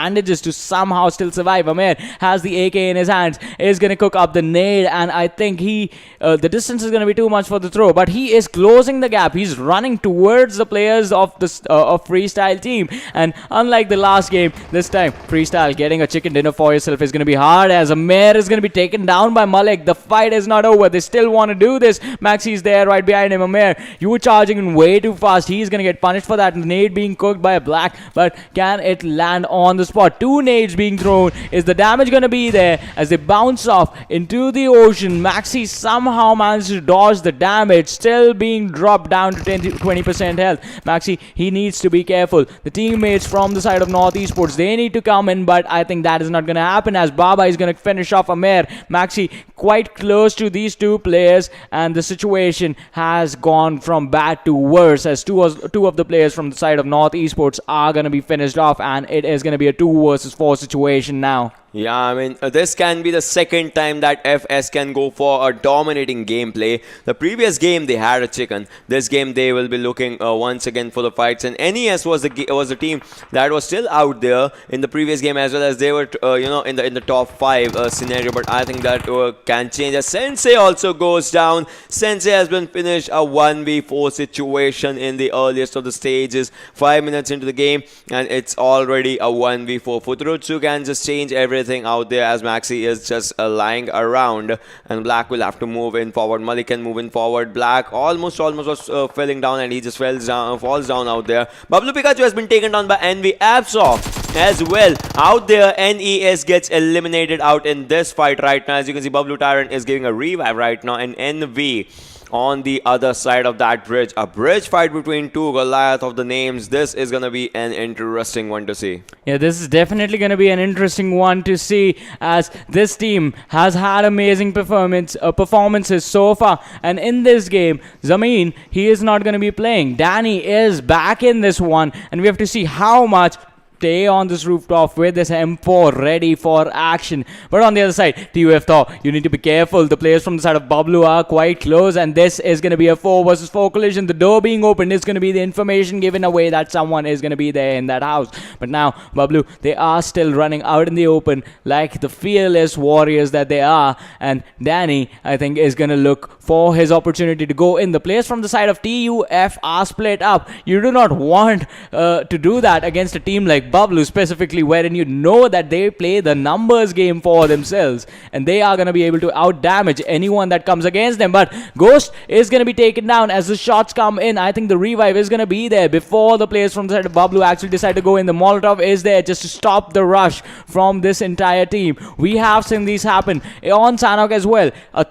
bandages to somehow still survive. Amir has the AK in his hands, is going to cook up the nade, and I think the distance is going to be too much for the throw, but he is closing the gap. He's running towards the players of this of Freestyle team, and unlike the last game, this time Freestyle getting a chicken dinner for yourself is going to be hard, as Amir is going to be taken down by Malik. The fight is not over. They still want to do this. Maxi's there right behind him. Amir, you were charging in way too fast. He's going to get punished for that. Nade being cooked by a black, but can it land on the spot? Two nades being thrown. Is the damage going to be there as they bounce off into the ocean? Maxi somehow managed to dodge the damage, still being dropped down to 20% health. Maxi, he needs to be careful. The teammates from the side of North Esports, they need to come in, but I think that is not going to happen, as Baba is going to finish off Amir. Maxi quite close to these two players, and the situation has gone from bad to worse, as two of the players from the side of North Esports are going to be finished off, and it is going to be a 2 versus 4 situation now. Yeah, I mean, this can be the second time that FS can go for a dominating gameplay. The previous game, they had a chicken. This game, they will be looking once again for the fights. And NES was the team that was still out there in the previous game, as well as they were, in the top 5 scenario. But I think that can change. As Sensei also goes down. Sensei has been finished a 1v4 situation in the earliest of the stages. 5 minutes into the game, and it's already a 1v4. Futurutsu can just change everything out there, as Maxi is just lying around, and Black will have to move in forward. Malik can move in forward. Black almost was falling down, and he just falls down out there. Bablu Pikachu has been taken down by NV Absol as well. Out there, NES gets eliminated out in this fight right now. As you can see, Bablu Tyrant is giving a revive right now, and NV on the other side of that bridge. A bridge fight between two Goliath of the names. This is going to be an interesting one to see. Yeah, this is definitely going to be an interesting one to see, as this team has had amazing performances so far. And in this game, Zameen, he is not going to be playing. Danny is back in this one, and we have to see how much stay on this rooftop with this M4 ready for action. But on the other side, TUF Thor, you need to be careful. The players from the side of Bablu are quite close, and this is going to be a 4 versus 4 collision. The door being opened is going to be the information given away that someone is going to be there in that house. But now, Bablu, they are still running out in the open like the fearless warriors that they are. And Danny, I think, is going to look for his opportunity to go in. The players from the side of TUF are split up. You do not want to do that against a team like Bablu, specifically, wherein you know that they play the numbers game for themselves, and they are going to be able to out damage anyone that comes against them. But Ghost is going to be taken down as the shots come in. I think the revive is going to be there before the players from the side of Bablu actually decide to go in. The Molotov is there just to stop the rush from this entire team. We have seen these happen on Sanhok as well. A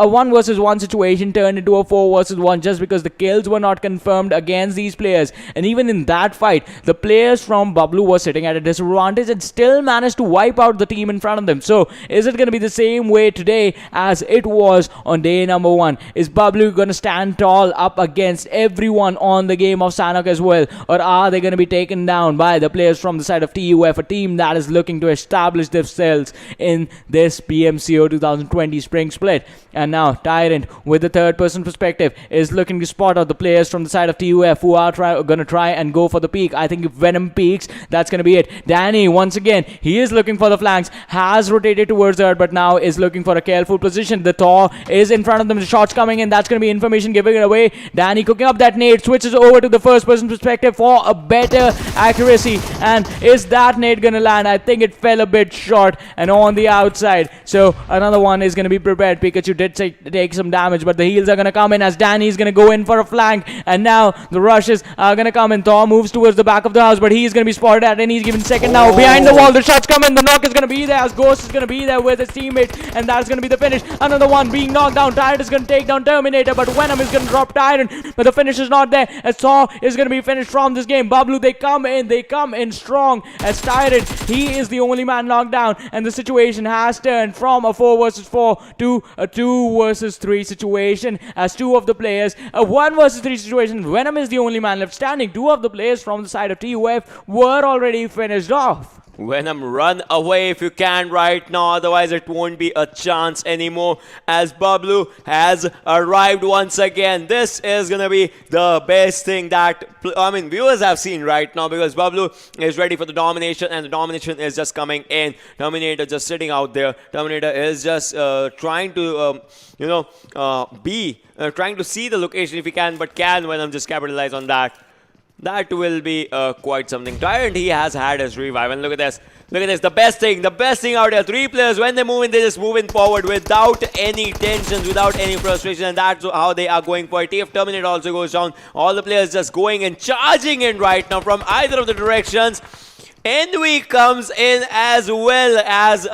1 versus 1 situation turned into a 4 versus 1 just because the kills were not confirmed against these players. And even in that fight, the players from Bablu were sitting at a disadvantage and still managed to wipe out the team in front of them. So is it going to be the same way today as it was on day number 1? Is Bablu going to stand tall up against everyone on the game of Sanhok as well? Or are they going to be taken down by the players from the side of TUF, a team that is looking to establish themselves in this Pmco 2020 spring split? And now Tyrant, with the third person perspective, is looking to spot out the players from the side of TUF who are going to try and go for the peak. I think if Venom peaks, that's going to be it. Danny, once again, he is looking for the flanks, has rotated towards her, but now is looking for a careful position. The Thor is in front of them. The shots coming in. That's going to be information giving it away. Danny cooking up that nade, switches over to the first person perspective for a better accuracy. And is that nade going to land? I think it fell a bit short and on the outside. So another one is going to be prepared. Pikachu did take some damage, but the heals are going to come in as Danny is going to go in for a flank. And now the rushes are going to come in. Thor moves towards the back of the house, but he is going to be spotted at any given second now. Behind the wall, the shots come in. The knock is going to be there as Ghost is going to be there with his teammate, and that's going to be the finish. Another one being knocked down. Tyrant is going to take down Terminator, but Venom is going to drop Tyrant, but the finish is not there as Saw is going to be finished from this game. Bablu, they come in strong as Tyrant, he is the only man knocked down, and the situation has turned from a 4 versus 4 to a 2 versus 3 situation as two of the players, a 1 versus 3 situation. Venom is the only man left standing. Two of the players from the side of TUF were already finished off. Venom, run away if you can right now, otherwise it won't be a chance anymore, as Bablu has arrived once again. This is gonna be the best thing that viewers have seen right now, because Bablu is ready for the domination, and the domination is just coming in. Terminator just sitting out there. Terminator is just trying to trying to see the location if he can, but can Venom just capitalize on that? That will be quite something. Tyrant, he has had his revive, and look at this. Look at this, the best thing out here. 3 players, when they move in, they just move in forward without any tensions, without any frustration, and that's how they are going for it. If Terminator also goes down, all the players just going and charging in right now from either of the directions. Envy comes in as well as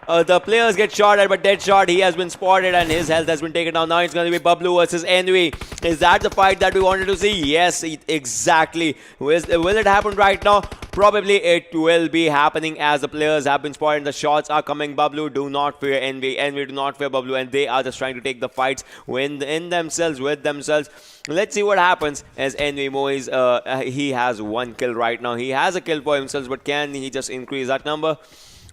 the players get shot at, but Deadshot, he has been spotted and his health has been taken down. Now it's going to be Bablu versus Envy. Is that the fight that we wanted to see? Yes, exactly. Will it happen right now? Probably it will be happening, as the players have been spotted. The shots are coming. Bablu, do not fear Envy. Envy, do not fear Bablu. And they are just trying to take the fights with themselves. Let's see what happens, as Envy Moise, he has 1 kill right now. He has a kill for himself, but can he just increase that number?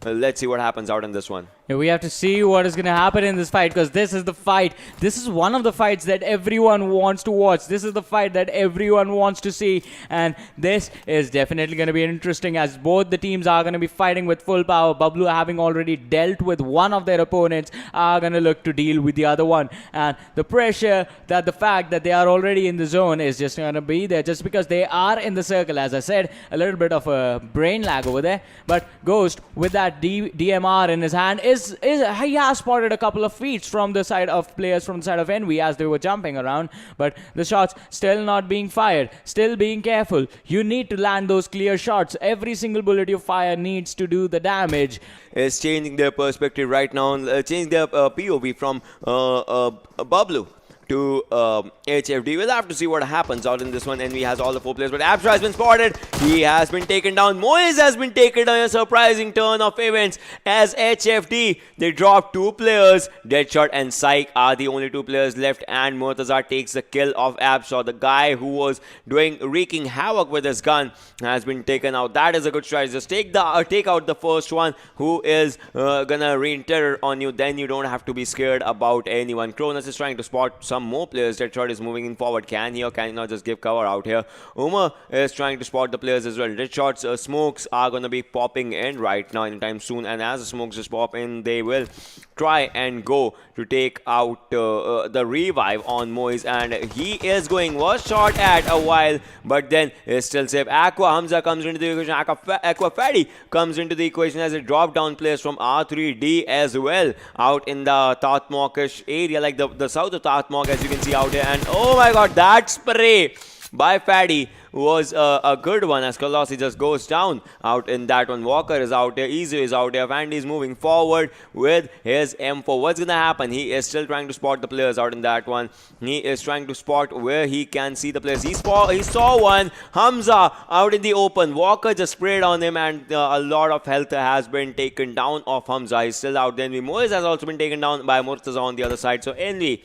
Let's see what happens out in this one. Yeah, we have to see what is going to happen in this fight, because this is the fight. This is one of the fights that everyone wants to watch. This is the fight that everyone wants to see. And this is definitely going to be interesting, as both the teams are going to be fighting with full power. Bablu, having already dealt with one of their opponents, are going to look to deal with the other one. And the pressure, that the fact that they are already in the zone is just going to be there, just because they are in the circle. As I said, a little bit of a brain lag over there. But Ghost, with that DMR in his hand, he has spotted a couple of feats from the side of players from the side of Envy as they were jumping around, but the shots still not being fired. Still being careful. You need to land those clear shots. Every single bullet you fire needs to do the damage. Is changing their perspective right now, changing their POV from Bablu to HFD. We'll have to see what happens out in this one. Envy has all the 4 players, but Abstra has been spotted. He has been taken down. Moise has been taken down. A surprising turn of events, as HFD, they drop 2 players. Deadshot and Psych are the only 2 players left, and Murtaza takes the kill of Abstra. The guy who was wreaking havoc with his gun has been taken out. That is a good strategy. Just take out the first one who is gonna rain terror on you. Then you don't have to be scared about anyone. Cronus is trying to spot some more players. Deadshot is moving in forward. Can he or can he not just give cover out here? Uma is trying to spot the players as well. Deadshot's smokes are going to be popping in right now anytime soon, and as the smokes just pop in, they will try and go to take out the revive on Moise, and he is going was shot at a while, but then is still safe. Aqua Hamza comes into the equation. Aqua Fatty comes into the equation as it drop down players from R3D as well out in the Tatmokish area, like the south of Tatmok, as you can see out here. And oh my god, that spray by Fatty was a good one, as Colossi just goes down out in that one. Walker is out there, Easy is out there, Vandy is moving forward with his M4. What's gonna happen? He is still trying to spot the players out in that one. He is trying to spot where he can see the players. He saw one, Hamza out in the open. Walker just sprayed on him, and a lot of health has been taken down of Hamza. He's still out there. Moise has also been taken down by Murtaza on the other side. So Envy,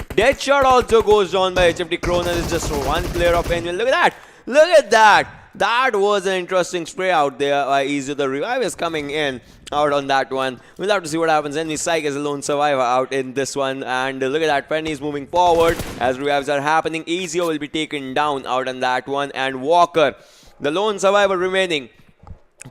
Deadshot also goes down by HFD. Cronus is just 1 player of Envy. Look at that! Look at that! That was an interesting spray out there by Easy. The revive is coming in out on that one. We'll have to see what happens. Envy Psych is a lone survivor out in this one. And look at that. Penny is moving forward as revives are happening. Ezio will be taken down out on that one. And Walker, the lone survivor remaining.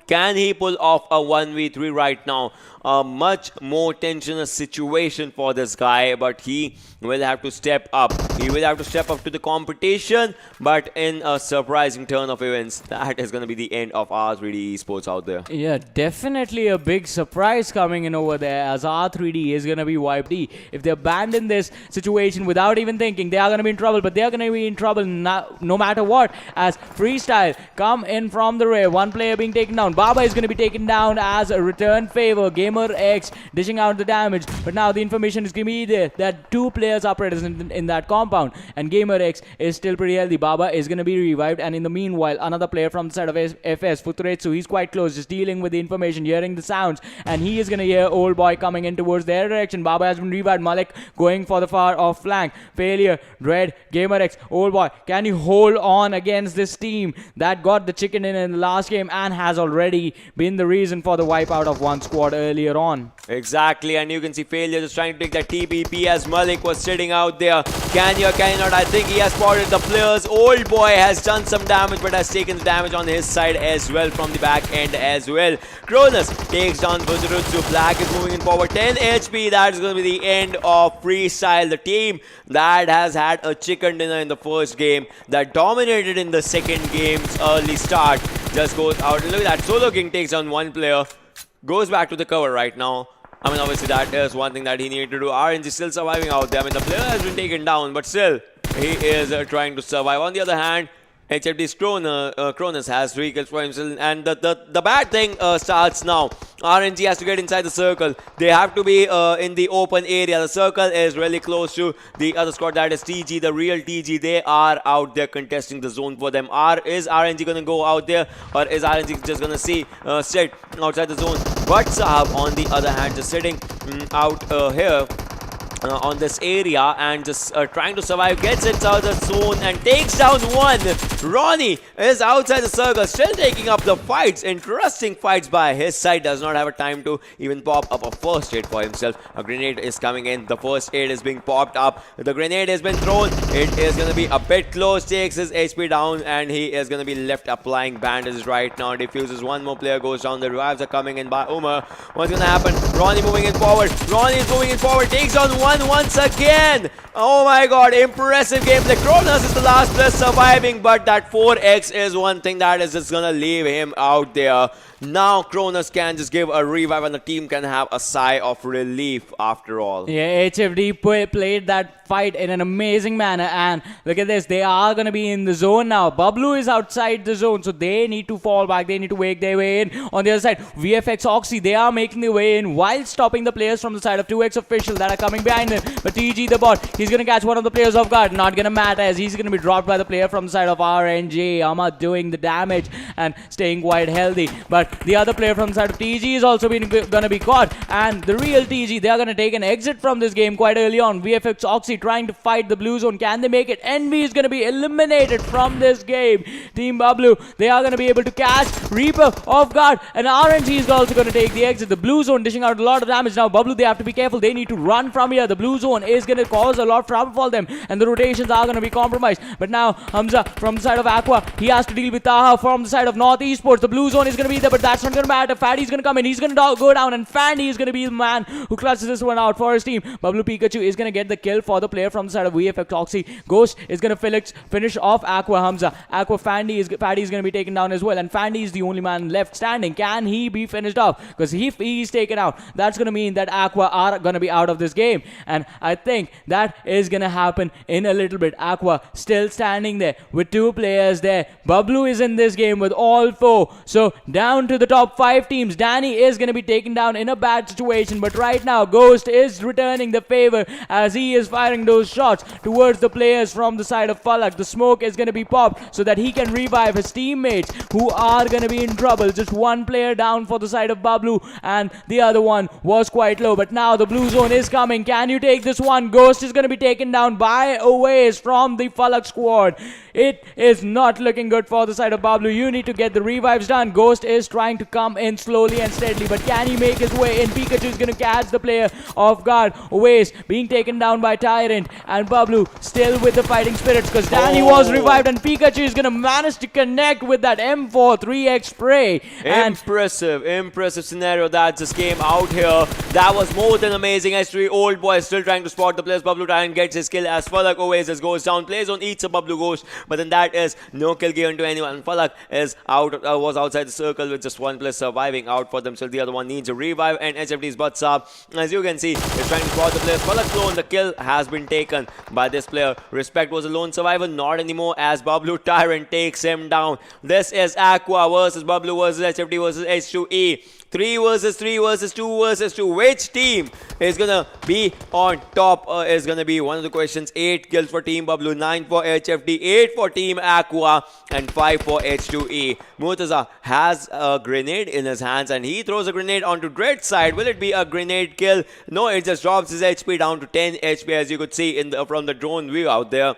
Can he pull off a 1v3 right now? A much more tensionous situation for this guy, but he will have to step up. He will have to step up to the competition, but in a surprising turn of events, that is going to be the end of R3D Esports out there. Yeah, definitely a big surprise coming in over there, as R3D is going to be wiped. If they abandon this situation without even thinking, they are going to be in trouble, but they are going to be in trouble no matter what, as Freestyle come in from the rear. 1 player being taken down. Baba is going to be taken down as a return favor. Gamer X dishing out the damage, but now the information is going to be there that 2 players are present in that compound, and Gamer X is still pretty healthy. Baba is going to be revived, and in the meanwhile, another player from the side of FS, Futuretsu, he's quite close, just dealing with the information, hearing the sounds, and he is going to hear Old Boy coming in towards their direction. Baba has been revived. Malik going for the far off flank. Failure. Dread, Gamer X, Old Boy, can you hold on against this team that got the chicken in the last game and has already already been the reason for the wipeout of one squad earlier on. Exactly, and you can see Failure just trying to take that TPP as Malik was sitting out there. Can you or can you not? I think he has spotted the players. Old boy has done some damage, but has taken the damage on his side as well from the back end as well. Cronus takes down Buzurutsu. Black is moving in forward. 10 HP. That is going to be the end of Freestyle. The team that has had a chicken dinner in the first game, that dominated in the second game's early start, just goes out. Look at that. Solo King takes down one player. Goes back to the cover right now. I mean, obviously that is one thing that he needed to do. RNG still surviving out there. I mean, the player has been taken down, but still, he is trying to survive. On the other hand, HFD's Cronus has 3 kills for himself, and the bad thing starts now. RNG has to get inside the circle. They have to be in the open area. The circle is really close to the other squad, that is TG, the real TG. They are out there contesting the zone for them. Is RNG going to go out there, or is RNG just going to sit outside the zone? But Sahab, on the other hand, just sitting out here. On this area and just trying to survive, gets inside the zone and takes down one. Ronnie is outside the circle, still taking up the fights. Interesting fights by his side. Does not have a time to even pop up a first aid for himself. A grenade is coming in. The first aid is being popped up. The grenade has been thrown. It is going to be a bit close. Takes his HP down and he is going to be left applying bandages right now. Defuses. One more player goes down. The revives are coming in by Umar. What's going to happen? Ronnie moving in forward. Ronnie is moving in forward. Takes down one once again. Oh my god, impressive gameplay. Cronus is the last player surviving, but that 4x is one thing that is just gonna leave him out there. Now Cronus can just give a revive and the team can have a sigh of relief after all. Yeah, HFD played that fight in an amazing manner, and look at this, they are going to be in the zone now. Bablu is outside the zone, so they need to fall back, they need to make their way in. On the other side, VFX Oxy, they are making their way in while stopping the players from the side of 2x Official that are coming behind them. But TG the bot, he's going to catch one of the players off guard. Not going to matter as he's going to be dropped by the player from the side of RNG. Ahmad doing the damage and staying quite healthy. But the other player from the side of TG is also going to be caught. And the real TG, they are going to take an exit from this game quite early on. VFX Oxy trying to fight the blue zone. Can they make it? Envy is going to be eliminated from this game. Team Bablu, they are going to be able to catch Reaper off guard. And RNG is also going to take the exit. The blue zone dishing out a lot of damage. Now Bablu, they have to be careful. They need to run from here. The blue zone is going to cause a lot of trouble for them. And the rotations are going to be compromised. But now Hamza from the side of Aqua, he has to deal with Taha from the side of North Esports. The blue zone is going to be there, but that's not going to matter. Fatty's going to come in. He's going to go down. And Fandy is going to be the man who clutches this one out for his team. Bablu Pikachu is going to get the kill for the player from the side of VFX Oxy. Ghost is going to finish off Aqua Hamza. Aqua Fandy is going to be taken down as well. And Fandy is the only man left standing. Can he be finished off? Because if he's taken out, that's going to mean that Aqua are going to be out of this game. And I think that is going to happen in a little bit. Aqua still standing there with 2 players there. Bablu is in this game with all 4. So down to the top 5 teams. Danny is going to be taken down in a bad situation. But right now, Ghost is returning the favor as he is firing those shots towards the players from the side of Falak. The smoke is going to be popped so that he can revive his teammates who are going to be in trouble. Just one player down for the side of Bablu and the other one was quite low. But now the blue zone is coming. Can you take this one? Ghost is going to be taken down by a ways from the Falak squad. It is not looking good for the side of Bablu. You need to get the revives done. Ghost is trying to come in slowly and steadily, but can he make his way in? Pikachu is going to catch the player off guard. Ways being taken down by Tyrant, and Bablu still with the fighting spirits because Danny was revived, and Pikachu is going to manage to connect with that M4 3x spray. Impressive scenario that just came out here. That was more than amazing. S3 Old Boy still trying to spot the players. Bablu Tyrant gets his kill as Falak Oasis goes down. Plays on each of Bablu Ghost, but then that is no kill given to anyone. Falak is was outside the circle with just one player surviving out for themselves. The other one needs a revive, and HFD's butts up. As you can see, is trying to spot the players. Falak alone, the kill has been taken by this player. Respect was a lone survivor, not anymore as Bablu Tyrant takes him down. This is Aqua versus Bablu versus HFD versus H2E. 3 versus 3 versus 2 versus 2. Which team is gonna be on top is gonna be one of the questions. 8 kills for Team Bablu, 9 for HFD, 8 for Team Aqua, and 5 for H2E. Murtaza has a grenade in his hands and he throws a grenade onto Dread's side. Will it be a grenade kill? No, it just drops his HP down to 10 HP as you could see from the drone view out there.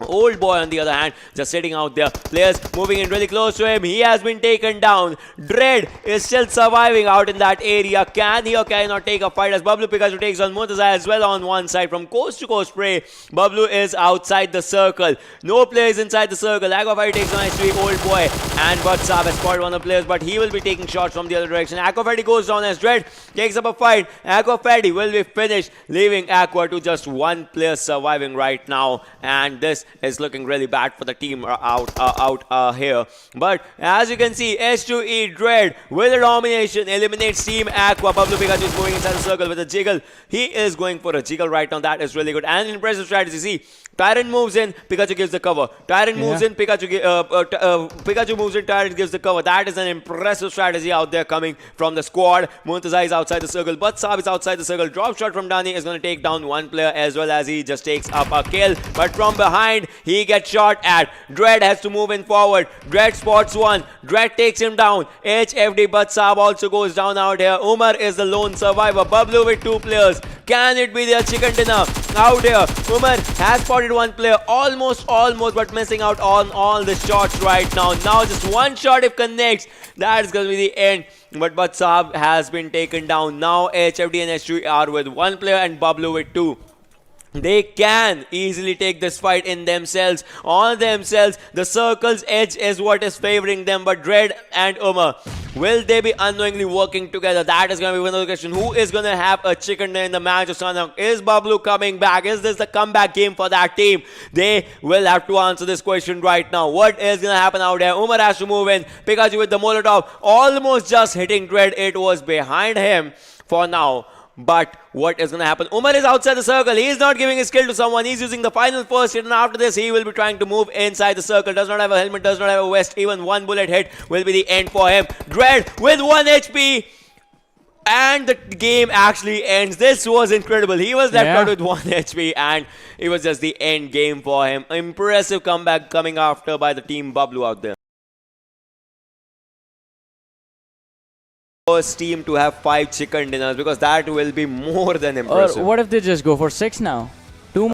Old boy, on the other hand, just sitting out there. Players moving in really close to him. He has been taken down. Dread is still surviving out in that area. Can he or can he not take a fight as Bablu Pikachu takes on Murtaza as well on one side from coast to coast spray. Bablu is outside the circle. No players inside the circle. Aquafire takes on actually Old boy, and Batsab has spotted one of the players, but he will be taking shots from the other direction. Aquafire goes down as Dread takes up a fight. Aquafire will be finished, leaving Aqua to just one player surviving right now, and this is looking really bad for the team out here. But as you can see, H2E Dread with a domination eliminates Team Aqua. Bablu Pikachu is moving inside the circle with a jiggle. He is going for a jiggle right now. That is really good and an impressive strategy. See, Tyrant moves in, Pikachu gives the cover. Tyrant moves in, Pikachu moves in, Tyrant gives the cover. That is an impressive strategy out there coming from the squad. Murtaza is outside the circle, but Saab is outside the circle. Drop shot from Dani is going to take down one player as well as he just takes up a kill. But from behind, he gets shot at. Dread has to move in forward. Dread spots one. Dread takes him down. HFD, but Saab also goes down out here. Umar is the lone survivor. Bablu with two players. Can it be their chicken dinner out here? Umar has spotted one player, almost, but missing out on all the shots right now. Now just one shot if connects, that is going to be the end. But Saab has been taken down. Now HFD and H2 are with one player and Bablu with two. They can easily take this fight in themselves, on themselves. The circle's edge is what is favoring them, but Dread and Umar, will they be unknowingly working together? That is going to be another question. Who is going to have a chicken in the match of Sanam? Is Bablu coming back? Is this the comeback game for that team? They will have to answer this question right now. What is going to happen out there? Umar has to move in. Pikachu with the Molotov, almost just hitting Dread. It was behind him for now. But what is going to happen? Umar is outside the circle. He is not giving his kill to someone. He's using the final first hit, and after this, he will be trying to move inside the circle. Does not have a helmet, does not have a vest. Even one bullet hit will be the end for him. Dread with 1 HP. And the game actually ends. This was incredible. He was left out with 1 HP, and it was just the end game for him. Impressive comeback coming after by the team Bablu out there. First team to have 5 chicken dinners, because that will be more than impressive. Or what if they just go for 6 now?